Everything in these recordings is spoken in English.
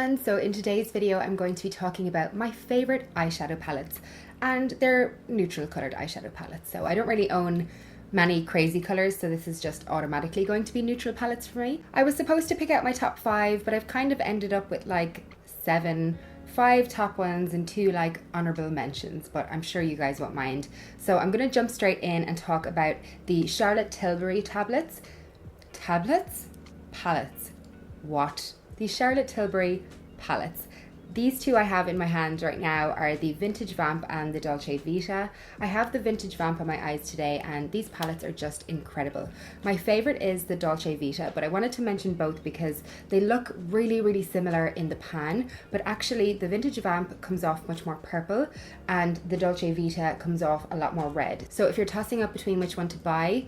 everyone, so in today's video I'm going to be talking about my favorite eyeshadow palettes, and they're neutral colored eyeshadow palettes. So I don't really own many crazy colors, so this is just automatically going to be neutral palettes for me. I was supposed to pick out my top 5, but I've kind of ended up with like 5 top ones and 2 like honorable mentions, but I'm sure you guys won't mind. So I'm gonna jump straight in and talk about the Charlotte Tilbury palettes. What? The Charlotte Tilbury palettes. These two I have in my hand right now are the Vintage Vamp and the Dolce Vita. I have the Vintage Vamp on my eyes today, and these palettes are just incredible. My favorite is the Dolce Vita, but I wanted to mention both because they look really similar in the pan, but actually the Vintage Vamp comes off much more purple and the Dolce Vita comes off a lot more red. So if you're tossing up between which one to buy,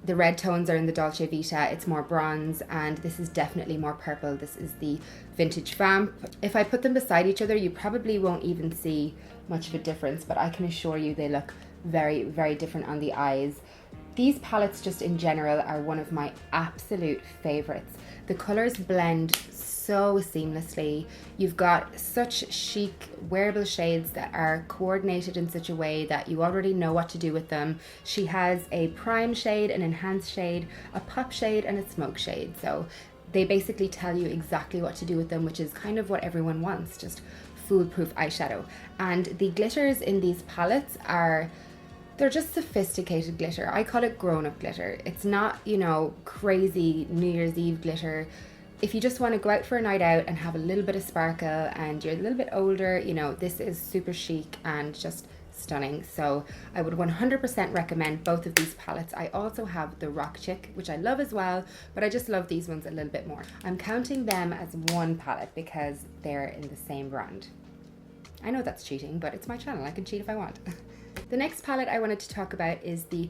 the red tones are in the Dolce Vita, it's more bronze, and this is definitely more purple. This is the Vintage Vamp. If I put them beside each other, you probably won't even see much of a difference, but I can assure you they look very different on the eyes. These palettes just in general are one of my absolute favorites. The colors blend so seamlessly. You've got such chic wearable shades that are coordinated in such a way that you already know what to do with them. She has a prime shade, an enhanced shade, a pop shade, and a smoke shade. So they basically tell you exactly what to do with them, which is kind of what everyone wants, just foolproof eyeshadow. And the glitters in these palettes they're just sophisticated glitter. I call it grown-up glitter. It's not, you know, crazy New Year's Eve glitter. If you just want to go out for a night out and have a little bit of sparkle and you're a little bit older, you know, this is super chic and just stunning. So I would 100% recommend both of these palettes. I also have the Rock Chick, which I love as well, but I just love these ones a little bit more. I'm counting them as one palette because they're in the same brand. I know that's cheating, but it's my channel. I can cheat if I want. The next palette I wanted to talk about is the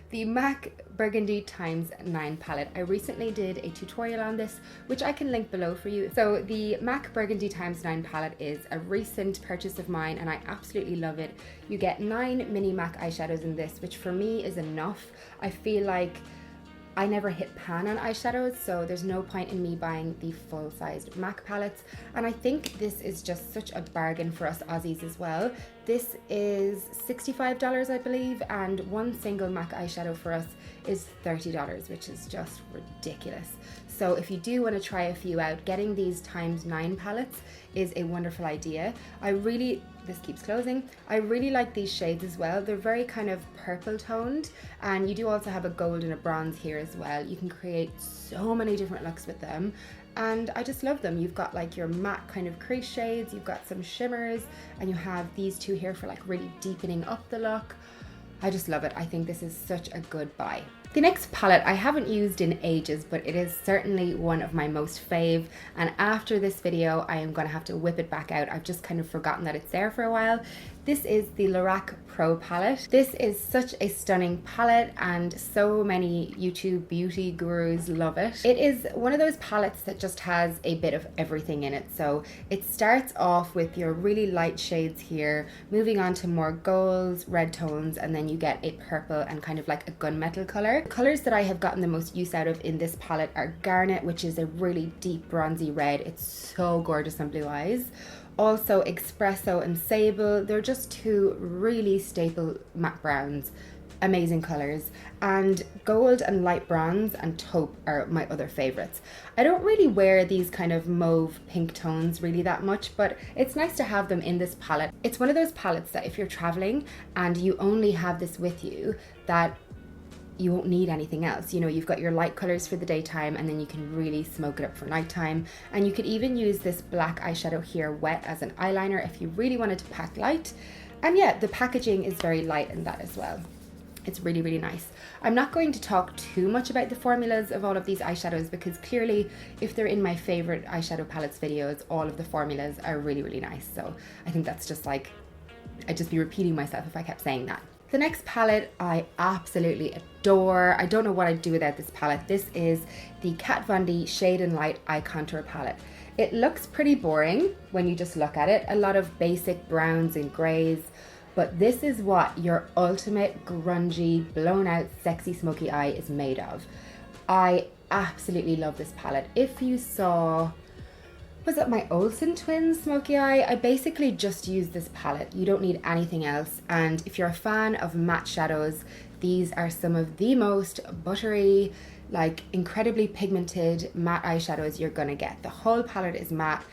the MAC Burgundy x9 palette. I recently did a tutorial on this, which I can link below for you. So the MAC Burgundy x9 palette is a recent purchase of mine and I absolutely love it. You get 9 mini MAC eyeshadows in this, which for me is enough. I feel like I never hit pan on eyeshadows, so there's no point in me buying the full-sized MAC palettes, and I think this is just such a bargain for us Aussies as well. This is $65, I believe, and one single MAC eyeshadow for us is $30, which is just ridiculous. So if you do want to try a few out, getting these ×9 palettes is a wonderful idea. This keeps closing. I really like these shades as well. They're very kind of purple toned, and you do also have a gold and a bronze here as well. You can create so many different looks with them, and I just love them. You've got like your matte kind of crease shades, you've got some shimmers, and you have these two here for like really deepening up the look. I just love it. I think this is such a good buy. The next palette I haven't used in ages, but it is certainly one of my most fave, and after this video I am going to have to whip it back out. I've just kind of forgotten that it's there for a while. This is the LORAC Pro palette. This is such a stunning palette and so many YouTube beauty gurus love it. It is one of those palettes that just has a bit of everything in it. So it starts off with your really light shades here, moving on to more golds, red tones, and then you get a purple and kind of like a gunmetal color. The colors that I have gotten the most use out of in this palette are Garnet, which is a really deep bronzy red. It's so gorgeous on blue eyes. Also Espresso and Sable. They're just two really staple matte browns. Amazing colors. And Gold and Light Bronze and Taupe are my other favorites. I don't really wear these kind of mauve pink tones really that much, but it's nice to have them in this palette. It's one of those palettes that if you're traveling and you only have this with you, that you won't need anything else. You know, you've got your light colors for the daytime and then you can really smoke it up for nighttime. And you could even use this black eyeshadow here wet as an eyeliner if you really wanted to pack light. And yeah, the packaging is very light in that as well. It's really nice. I'm not going to talk too much about the formulas of all of these eyeshadows because clearly if they're in my favorite eyeshadow palettes videos, all of the formulas are really nice. So I think that's just like, I'd just be repeating myself if I kept saying that. The next palette I absolutely adore. I don't know what I'd do without this palette. This is the Kat Von D Shade and Light Eye Contour Palette. It looks pretty boring when you just look at it. A lot of basic browns and grays, but this is what your ultimate grungy, blown out, sexy, smoky eye is made of. I absolutely love this palette. If you saw, was it my Olsen Twins Smoky Eye? I basically just use this palette. You don't need anything else. And if you're a fan of matte shadows, these are some of the most buttery, like incredibly pigmented matte eyeshadows you're gonna get. The whole palette is matte.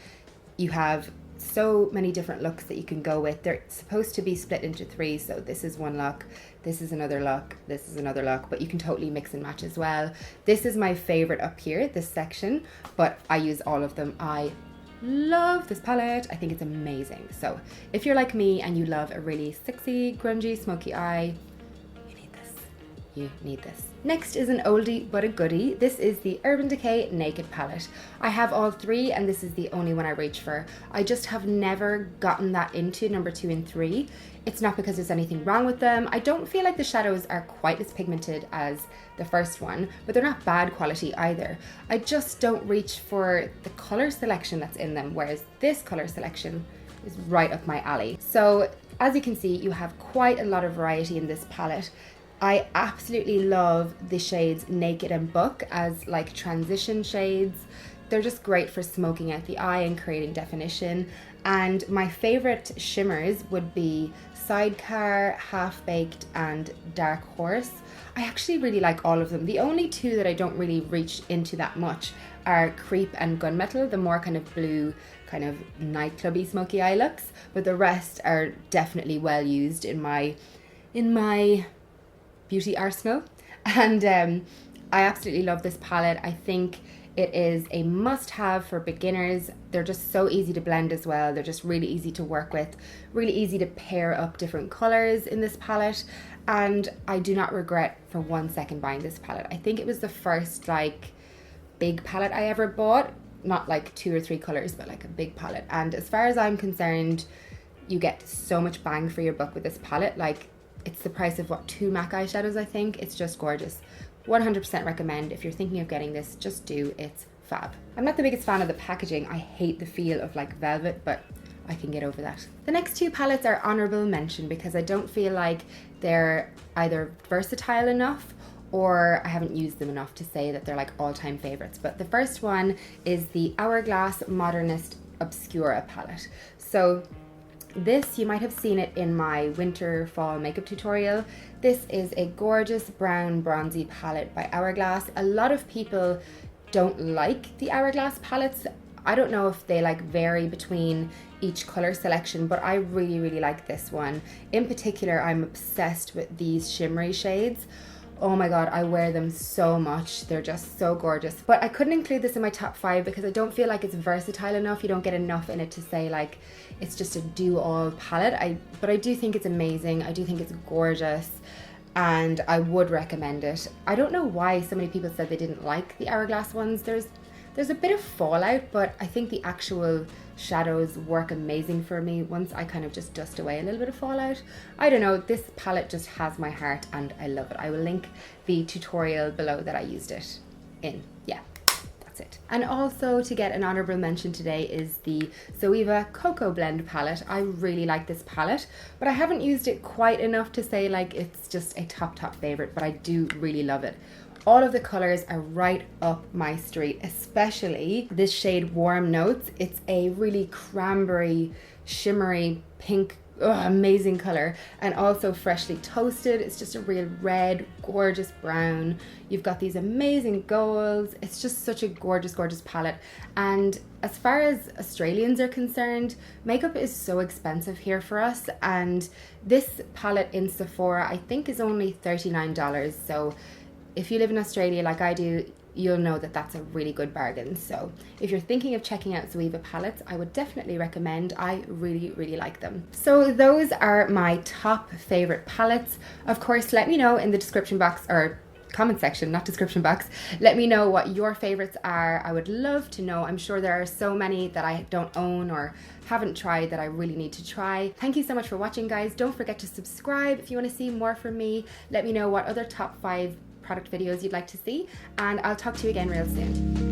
You have so many different looks that you can go with. They're supposed to be split into 3, so this is one look, this is another look, this is another look, but you can totally mix and match as well. This is my favorite up here, this section, but I use all of them. I love this palette. I think it's amazing. So if you're like me and you love a really sexy, grungy, smoky eye, you need this. You need this. Next is an oldie but a goodie. This is the Urban Decay Naked palette. I have all 3 and this is the only one I reach for. I just have never gotten that into number 2 and 3. It's not because there's anything wrong with them. I don't feel like the shadows are quite as pigmented as the first one, but they're not bad quality either. I just don't reach for the color selection that's in them, whereas this color selection is right up my alley. So as you can see, you have quite a lot of variety in this palette. I absolutely love the shades Naked and Book as like transition shades. They're just great for smoking out the eye and creating definition. And my favorite shimmers would be Sidecar, Half Baked, and Dark Horse. I actually really like all of them. The only 2 that I don't really reach into that much are Creep and Gunmetal, the more kind of blue, kind of nightclubby smoky eye looks. But the rest are definitely well used in my beauty arsenal. And I absolutely love this palette. I think it is a must-have for beginners. They're just so easy to blend as well. They're just really easy to work with, really easy to pair up different colors in this palette. And I do not regret for 1 second buying this palette. I think it was the first like big palette I ever bought. Not like 2 or 3 colors, but like a big palette. And as far as I'm concerned, you get so much bang for your buck with this palette. Like, it's the price of what, 2 MAC eyeshadows, I think. It's just gorgeous. 100% recommend. If you're thinking of getting this, just do. It's fab. I'm not the biggest fan of the packaging. I hate the feel of like velvet, but I can get over that. The next 2 palettes are honorable mention because I don't feel like they're either versatile enough or I haven't used them enough to say that they're like all-time favorites. But the first one is the Hourglass Modernist Obscura palette. So this, you might have seen it in my winter fall makeup tutorial. This is a gorgeous brown bronzy palette by Hourglass. A lot of people don't like the Hourglass palettes. I don't know if they like vary between each color selection, but I really, really like this one. In particular, I'm obsessed with these shimmery shades. Oh my god, I wear them so much. They're just so gorgeous. But I couldn't include this in my top 5 because I don't feel like it's versatile enough. You don't get enough in it to say like it's just a do-all palette. But I do think it's amazing. I do think it's gorgeous and I would recommend it. I don't know why so many people said they didn't like the Hourglass ones. There's a bit of fallout, but I think the actual shadows work amazing for me once I kind of just dust away a little bit of fallout. I don't know, this palette just has my heart and I love it. I will link the tutorial below that I used it in. Yeah, that's it. And also to get an honorable mention today is the ZOEVA Cocoa Blend palette. I really like this palette, but I haven't used it quite enough to say like it's just a top favorite, but I do really love it. All of the colors are right up my street, especially this shade Warm Notes. It's a really cranberry, shimmery, pink, amazing color, and also freshly toasted. It's just a real red, gorgeous brown. You've got these amazing golds. It's just such a gorgeous, gorgeous palette. And as far as Australians are concerned, makeup is so expensive here for us, and this palette in Sephora I think is only $39. So if you live in Australia like I do, you'll know that that's a really good bargain. So if you're thinking of checking out ZOEVA palettes, I would definitely recommend. I really, really like them. So those are my top favorite palettes. Of course, let me know in the description box, or comment section, not description box. Let me know what your favorites are. I would love to know. I'm sure there are so many that I don't own or haven't tried that I really need to try. Thank you so much for watching, guys. Don't forget to subscribe if you want to see more from me. Let me know what other top 5 product videos you'd like to see, and I'll talk to you again real soon.